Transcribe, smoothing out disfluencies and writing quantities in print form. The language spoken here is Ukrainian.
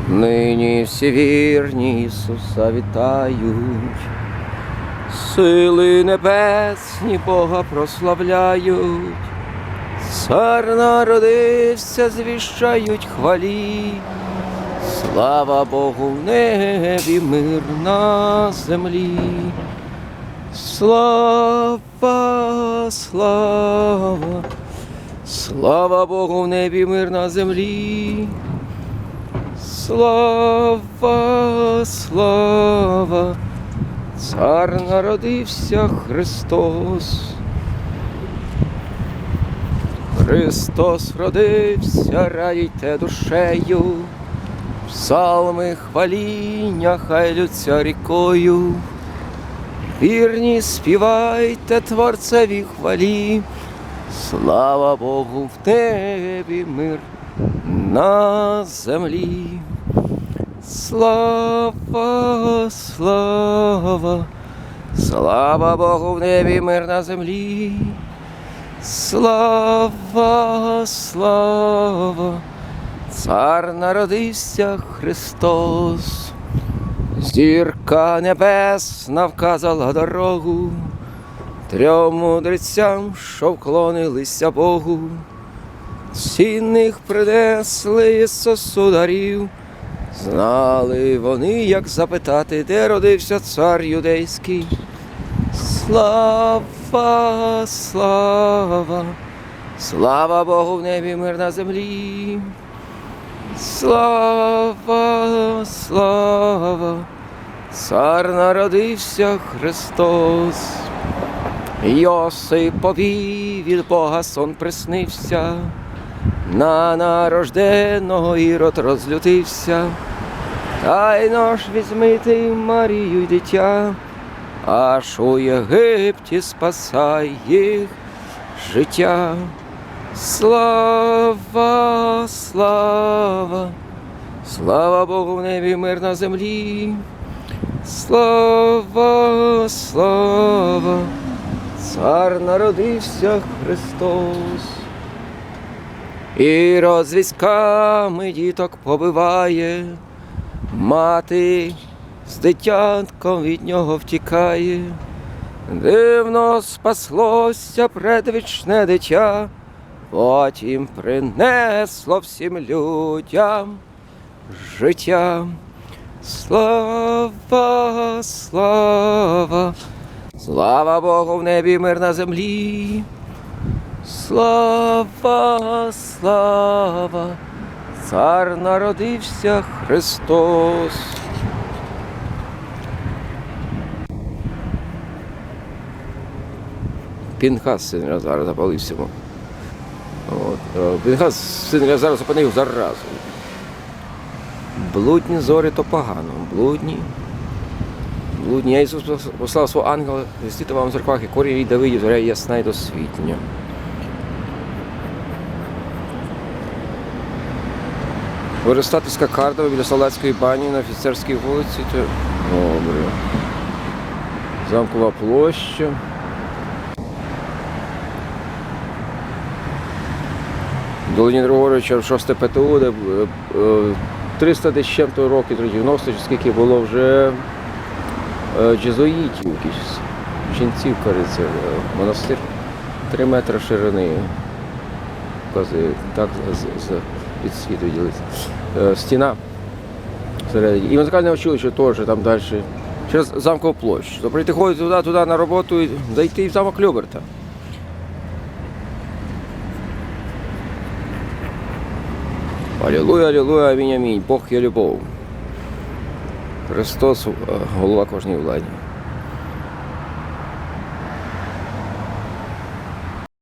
Нині всі вірні Ісуса вітають, сили небесні Бога прославляють, Цар народився, звіщають хвалі, слава Богу в небі, мир на землі. Слава, слава, слава Богу в небі, мир на землі. Слава, слава, Цар народився Христос. Христос родився, радійте душею, псалми хваління хай лються рікою. Вірні співайте Творцеві хвалі, слава Богу в небі, мир на землі. Слава, слава, слава Богу в небі, мир на землі. Слава, слава, Цар народився Христос. Зірка небесна вказала дорогу трьом мудрецям, що вклонилися Богу. Цінних принесли Ісусу дарів, знали вони, як запитати, де родився цар юдейський. Слава, слава, слава Богу в небі, мир на землі. Слава, слава, Цар народився Христос. Йосипові від Бога сон приснився, на нарожденого Ірод розлютився. Тайно ж візьми ти Марію й дитя, аж у Єгипті спасай їх життя. Слава, слава, слава Богу в небі, мир на землі. Слава, слава, Цар народився Христос. Ірод з військами діток побиває, мати з дитятком від нього втікає. Дивно спаслося предвічне дитя, потім принесло всім людям життя. Слава, слава, слава Богу в небі, мир на землі. Слава, слава, Цар народився Христос. Пінхас, син Елазара, запалився. Пінхас, син Елазара, зупинив заразу. Блудні зорі то погано, блудні. А Ісус послав свого ангела звістити вам в церквах і корі і Давидів, зоря ясна й досвітня. Верстатівська карта біля Солдатської бані на Офіцерській вулиці. Добре. Замкова площа. Долині Григоровича 6 ПТУ, де 300 десь чим-то років, 90 чи скільки було вже джезуїтів, якісь ченців, кажеться, монастир 3 метри ширини, так від світу ділиться. Стіна всередині. І музикальне училище теж там далі, через Замкову площу. То прийти ходити туди на роботу і зайти в замок Люберта. Алілуя, алілуя, амінь, амінь. Бог є любов. Христос – голова кожній владі.